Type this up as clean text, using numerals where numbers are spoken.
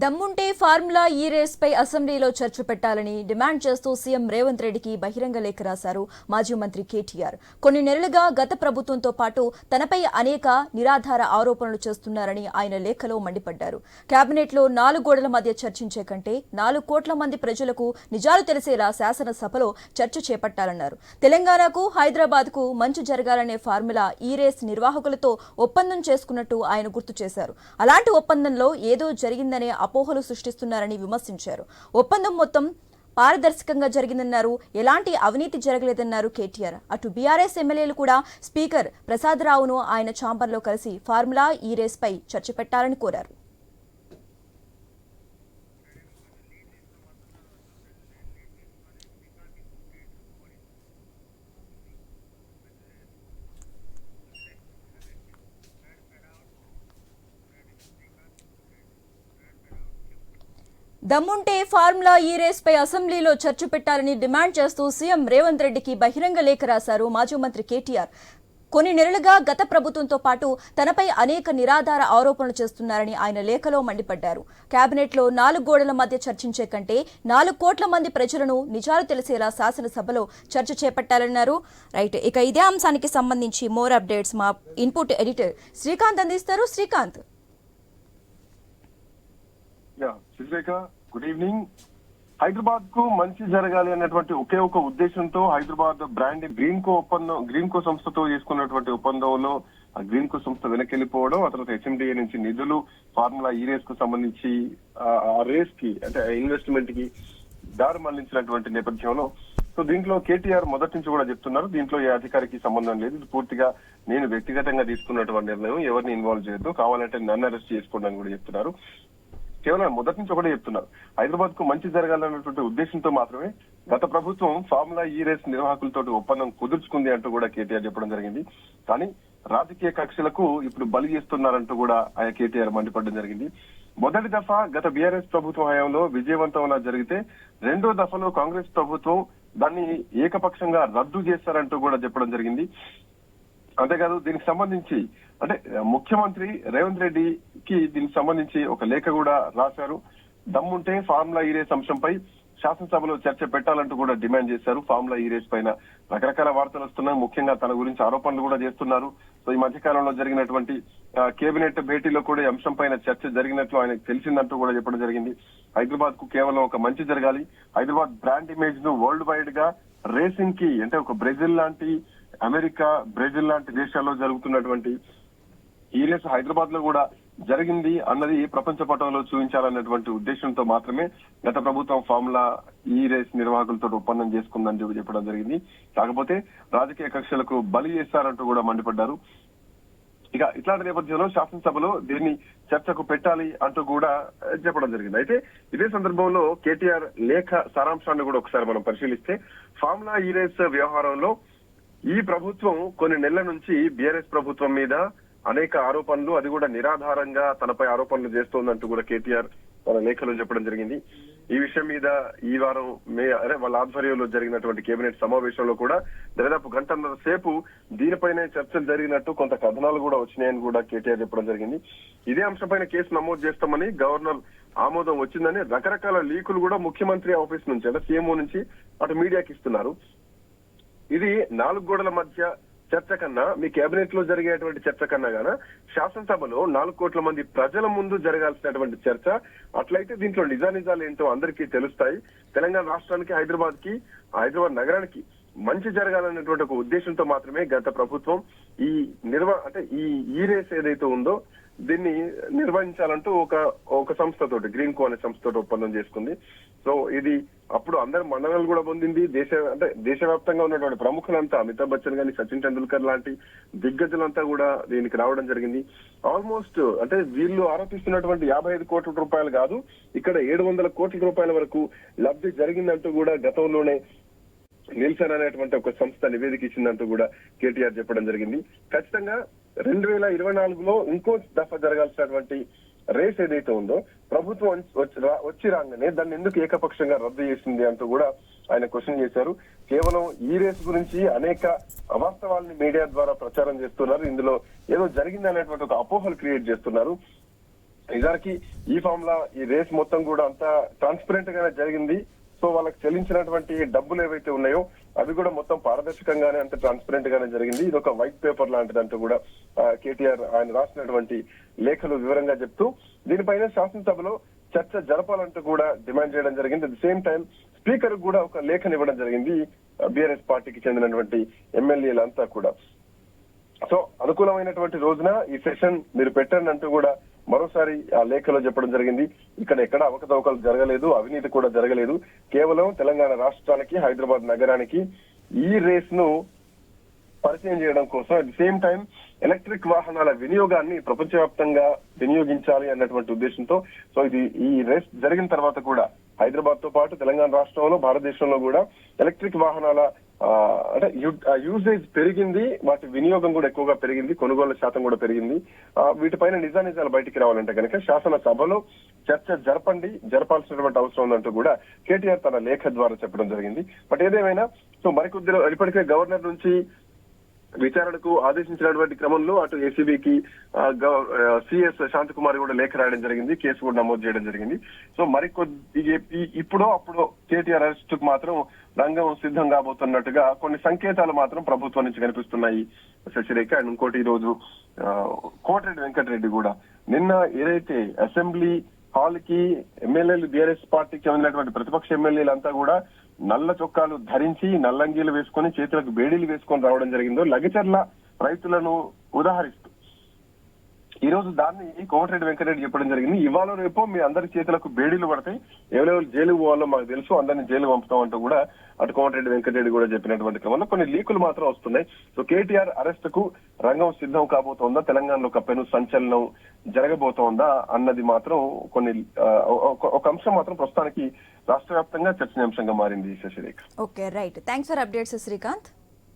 దమ్ముంటే ఫార్ములా ఈ రేస్ పై అసెంబ్లీలో చర్చ పెట్టాలని డిమాండ్ చేస్తూ సీఎం రేవంత్ రెడ్డికి బహిరంగ లేఖ రాశారు మాజీ మంత్రి కేటీఆర్. కొన్ని నెలలుగా గత ప్రభుత్వంతో పాటు తనపై అనేక నిరాధార ఆరోపణలు చేస్తున్నారని ఆయన లేఖలో మండిపడ్డారు. కేబినెట్ లో 4 గోడల మధ్య చర్చించే కంటే 4 కోట్ల మంది ప్రజలకు నిజాలు తెలిసేలా శాసనసభలో చర్చ చేపట్టాలన్నారు. తెలంగాణకు, హైదరాబాద్ కు మంచి జరగాలనే ఫార్ములా ఈ రేస్ నిర్వాహకులతో ఒప్పందం చేసుకున్నట్టు ఆయన గుర్తు చేశారు. అలాంటి ఒప్పందంలో ఏదో జరిగిందనే అపోహలు సృష్టిస్తున్నారని విమర్శించారు. ఒప్పందం మొత్తం పారదర్శకంగా జరిగిందన్నారు. ఎలాంటి అవినీతి జరగలేదన్నారు కేటీఆర్. అటు బీఆర్ఎస్ ఎమ్మెల్యేలు కూడా స్పీకర్ ప్రసాదరావును ఆయన ఛాంబర్లో కలిసి ఫార్ములా ఈ రేస్ పై చర్చ పెట్టాలని కోరారు. దమ్ముంటే ఫార్ములా ఈ రేస్ పై అసెంబ్లీలో చర్చ పెట్టాలని డిమాండ్ చేస్తూ సీఎం రేవంత్ రెడ్డికి బహిరంగ లేఖ రాశారు మాజీ మంత్రి కేటీఆర్. కొన్ని నెలలుగా గత ప్రభుత్వంతో పాటు తనపై అనేక నిరాధార ఆరోపణలు చేస్తున్నారని ఆయన లేఖలో మండిపడ్డారు. కేబినెట్ లో 4 గోడల మధ్య చర్చించే కంటే 4 కోట్ల మంది ప్రజలను నిజాలు తెలిసేలా శాసనసభలో చర్చ చేపట్టాలన్నారు. రైట్, ఇక ఇదే అంశానికి సంబంధించి మోర్ అప్డేట్స్ మా ఇన్పుట్ ఎడిటర్ శ్రీకాంత్ అందిస్తారు. శ్రీకాంత్. Good evening. హైదరాబాద్ కు మంచి జరగాలి అన్నటువంటి ఒకే ఒక ఉద్దేశంతో హైదరాబాద్ బ్రాండ్ గ్రీన్కో సంస్థతో చేసుకున్నటువంటి ఒప్పందంలో ఆ గ్రీన్కో సంస్థ వెనకెళ్లిపోవడం, ఆ తర్వాత హెచ్ఎండిఏ నుంచి నిధులు ఫార్ములా ఈ రేస్ కు సంబంధించి ఆ రేస్ కి అంటే ఇన్వెస్ట్మెంట్ కి దారి మళ్లించినటువంటి నేపథ్యంలో సో దీంట్లో కేటీఆర్ మొదటి నుంచి కూడా చెప్తున్నారు, దీంట్లో ఏ అధికారికి సంబంధం లేదు, ఇది పూర్తిగా నేను వ్యక్తిగతంగా తీసుకున్నటువంటి నిర్ణయం, ఎవరిని ఇన్వాల్వ్ చేయొద్దు, కావాలంటే నన్ను అరెస్ట్ చేసుకోండి అని కూడా చెప్తున్నారు. కేవలం మొదటి నుంచి ఒకటే చెప్తున్నారు, హైదరాబాద్ కు మంచి జరగాలన్నటువంటి ఉద్దేశంతో మాత్రమే గత ప్రభుత్వం ఫార్ములా ఈ రేస్ నిర్వాహకులతో ఒప్పందం కుదుర్చుకుంది అంటూ కూడా కేటీఆర్ చెప్పడం జరిగింది. కానీ రాజకీయ కక్షలకు ఇప్పుడు బలి చేస్తున్నారంటూ కూడా ఆయన కేటీఆర్ మండిపడడం జరిగింది. మొదటి దఫా గత బీఆర్ఎస్ ప్రభుత్వం హయాంలో విజయవంతంగా జరిగితే, రెండో దఫలో కాంగ్రెస్ ప్రభుత్వం దాన్ని ఏకపక్షంగా రద్దు చేస్తారంటూ కూడా చెప్పడం జరిగింది. అంతేకాదు దీనికి సంబంధించి అంటే ముఖ్యమంత్రి రేవంత్ రెడ్డికి దీనికి సంబంధించి ఒక లేఖ కూడా రాశారు. దమ్ముంటే ఫార్ములా ఈ రేస్ అంశంపై శాసనసభలో చర్చ పెట్టాలంటూ కూడా డిమాండ్ చేశారు. ఫార్ములా ఈ రేస్ పైన రకరకాల వార్తలు వస్తున్నాయి, ముఖ్యంగా తన గురించి ఆరోపణలు కూడా చేస్తున్నారు. సో ఈ మధ్యకాలంలో జరిగినటువంటి కేబినెట్ భేటీలో కూడా ఈ అంశం పైన చర్చ జరిగినట్లు ఆయనకు తెలిసిందంటూ కూడా చెప్పడం జరిగింది. హైదరాబాద్ కు కేవలం ఒక మంచి జరగాలి, హైదరాబాద్ బ్రాండ్ ఇమేజ్ ను వరల్డ్ వైడ్ గా రేసింగ్ కి అంటే ఒక బ్రెజిల్ లాంటి, అమెరికా, బ్రెజిల్ లాంటి దేశాల్లో జరుగుతున్నటువంటి ఈ రేస్ హైదరాబాద్ లో కూడా జరిగింది అన్నది ప్రపంచ పటంలో చూపించాలన్నటువంటి ఉద్దేశంతో మాత్రమే గత ప్రభుత్వం ఫార్ములా ఈ రేస్ నిర్వాహకులతో ఒప్పందం చేసుకుందని చెప్పడం జరిగింది. కాకపోతే రాజకీయ కక్షలకు బలి చేస్తారంటూ కూడా మండిపడ్డారు. ఇక ఇట్లాంటి నేపథ్యంలో శాసనసభలో దీన్ని చర్చకు పెట్టాలి అంటూ కూడా చెప్పడం జరిగింది. అయితే ఇదే సందర్భంలో కేటీఆర్ లేఖ సారాంశాన్ని కూడా ఒకసారి మనం పరిశీలిస్తే, ఫార్ములా ఈ రేస్ వ్యవహారంలో ఈ ప్రభుత్వం కొన్ని నెలల నుంచి బీఆర్ఎస్ ప్రభుత్వం మీద అనేక ఆరోపణలు, అది కూడా నిరాధారంగా తనపై ఆరోపణలు చేస్తోందంటూ కూడా కేటీఆర్ తన లేఖలో చెప్పడం జరిగింది. ఈ విషయం మీద ఈ వారం వాళ్ళ ఆధ్వర్యంలో జరిగినటువంటి కేబినెట్ సమావేశంలో కూడా దాదాపు గంటన్నర సేపు దీనిపైనే చర్చలు జరిగినట్టు కొంత కథనాలు కూడా వచ్చినాయని కూడా కేటీఆర్ చెప్పడం జరిగింది. ఇదే అంశంపైన కేసు నమోదు చేస్తామని గవర్నర్ ఆమోదం వచ్చిందని రకరకాల లీకులు కూడా ముఖ్యమంత్రి ఆఫీస్ నుంచి అంటే సీఎంఓ నుంచి అటు మీడియాకి ఇస్తున్నారు. ఇది 4 గోడల మధ్య చర్చ కన్నా, మీ కేబినెట్ లో జరిగేటువంటి చర్చ కన్నా గాన శాసనసభలో 4 కోట్ల మంది ప్రజల ముందు జరగాల్సినటువంటి చర్చ. అట్లయితే దీంట్లో నిజానిజాలు ఏంటో అందరికీ తెలుస్తాయి. తెలంగాణ రాష్ట్రానికి, హైదరాబాద్ నగరానికి మంచి జరగాలనేటువంటి ఒక ఉద్దేశంతో మాత్రమే గత ప్రభుత్వం ఈ రేస్ ఏదైతే ఉందో దీన్ని నిర్వహించాలంటూ ఒక సంస్థతోటి గ్రీన్కో అనే సంస్థతో ఒప్పందం చేసుకుంది. సో ఇది అప్పుడు అందరి మన్ననలు కూడా పొందింది. దేశవ్యాప్తంగా ఉన్నటువంటి ప్రముఖులంతా, అమితాబ్ బచ్చన్ గాని, సచిన్ టెండూల్కర్ లాంటి దిగ్గజులంతా కూడా దీనికి రావడం జరిగింది. ఆల్మోస్ట్ అంటే వీళ్ళు ఆరోపిస్తున్నటువంటి 55 కోట్ల రూపాయలు కాదు, ఇక్కడ 700 కోట్ల రూపాయల వరకు లబ్ధి జరిగిందంటూ కూడా గతంలోనే నిల్సన్ అనేటువంటి ఒక సంస్థ నివేదిక ఇచ్చిందంటూ కూడా కేటీఆర్ చెప్పడం జరిగింది. ఖచ్చితంగా 2024లో ఇంకో దఫా జరగాల్సినటువంటి రేస్ ఏదైతే ఉందో ప్రభుత్వం వచ్చి రాగానే దాన్ని ఎందుకు ఏకపక్షంగా రద్దు చేసింది అంటూ కూడా ఆయన క్వశ్చన్ చేశారు. కేవలం ఈ రేస్ గురించి అనేక అవాస్తవాలని మీడియా ద్వారా ప్రచారం చేస్తున్నారు. ఇందులో ఏదో జరిగింది అనేటువంటి ఒక అపోహలు క్రియేట్ చేస్తున్నారు. నిజానికి ఈ ఫార్ములా ఈ రేస్ మొత్తం కూడా అంతా ట్రాన్స్పరెంట్ గానే జరిగింది. సో వాళ్ళకి చెల్లించినటువంటి డబ్బులు ఏవైతే ఉన్నాయో అవి కూడా మొత్తం పారదర్శకంగానే అంత ట్రాన్స్పరెంట్ గానే జరిగింది. ఇది ఒక వైట్ పేపర్ లాంటిదంటూ కూడా కేటీఆర్ ఆయన రాసినటువంటి లేఖలు వివరంగా చెప్తూ దీనిపైన శాసనసభలో చర్చ జరపాలంటూ కూడా డిమాండ్ చేయడం జరిగింది. At the same time speaker కూడా ఒక లేఖను ఇవ్వడం జరిగింది బీఆర్ఎస్ పార్టీకి చెందినటువంటి ఎమ్మెల్యేలంతా కూడా. సో అనుకూలమైనటువంటి రోజున ఈ సెషన్ మీరు పెట్టండి అంటూ కూడా మరోసారి ఆ లేఖలో చెప్పడం జరిగింది. ఇక్కడ ఎక్కడ అవకతవకలు జరగలేదు, అవినీతి కూడా జరగలేదు. కేవలం తెలంగాణ రాష్ట్రానికి, హైదరాబాద్ నగరానికి ఈ రేస్ ను పరిచయం చేయడం కోసం at the same time electric వాహనాల వినియోగాన్ని ప్రపంచవ్యాప్తంగా వినియోగించాలి అన్నటువంటి ఉద్దేశంతో సో ఇది ఈ రేస్ జరిగిన తర్వాత కూడా హైదరాబాద్ తో పాటు తెలంగాణ రాష్ట్రంలో, భారతదేశంలో కూడా ఎలక్ట్రిక్ వాహనాల అంటే యూసేజ్ పెరిగింది, వాటి వినియోగం కూడా ఎక్కువగా పెరిగింది, కొనుగోలు శాతం కూడా పెరిగింది. వీటిపైన నిజాలు బయటికి రావాలంటే కనుక శాసనసభలో చర్చ జరపాల్సినటువంటి అవసరం ఉందంటూ కూడా కేటీఆర్ తన లేఖ ద్వారా చెప్పడం జరిగింది. బట్ ఏదేమైనా సో మరికొద్దిలో ఇప్పటికే గవర్నర్ నుంచి విచారణకు ఆదేశించినటువంటి క్రమంలో అటు ఏసీబీకి సిఎస్ శాంతకుమారి కూడా లేఖ రాయడం జరిగింది, కేసు కూడా నమోదు చేయడం జరిగింది. సో ఇప్పుడో అప్పుడో కేటీఆర్ అరెస్ట్ కు మాత్రం రంగం సిద్ధం కాబోతున్నట్టుగా కొన్ని సంకేతాలు మాత్రం ప్రభుత్వం నుంచి కనిపిస్తున్నాయి శశిరేఖ. అండ్ ఇంకోటి ఈ రోజు కోమటిరెడ్డి వెంకటరెడ్డి కూడా నిన్న ఏదైతే అసెంబ్లీ హాల్ కి ఎమ్మెల్యేలు బీఆర్ఎస్ పార్టీకి చెందినటువంటి ప్రతిపక్ష ఎమ్మెల్యేలంతా కూడా నల్ల చొక్కాలు ధరించి, నల్లంగీలు వేసుకొని, చేతులకు బేడీలు వేసుకొని రావడం జరిగిందో లగచర్ల రైతులను ఉదాహరిస్తూ ఈ రోజు దాన్ని కోమటిరెడ్డి వెంకటరెడ్డి చెప్పడం జరిగింది. ఇవాళ రేపు మీ అందరి చేతులకు బేడీలు పడతాయి, ఎవరెవరు జైలుకు పోవాలో మాకు తెలుసు, అందరినీ జైలు పంపుతాం అంటూ కూడా అటు కోమటిరెడ్డి వెంకటరెడ్డి కూడా చెప్పినటువంటి క్రమంలో కొన్ని లీకులు మాత్రం వస్తున్నాయి. సో కేటీఆర్ అరెస్ట్ కు రంగం సిద్ధం కాబోతోందా, తెలంగాణలో ఒక పెను సంచలనం జరగబోతోందా అన్నది మాత్రం కొన్ని ఒక అంశం మాత్రం ప్రస్తుతానికి రాష్ట్ర వ్యాప్తంగా చర్చనీయాంశంగా మారింది Shashirekha. Okay, right. Thanks for updates Srikanth.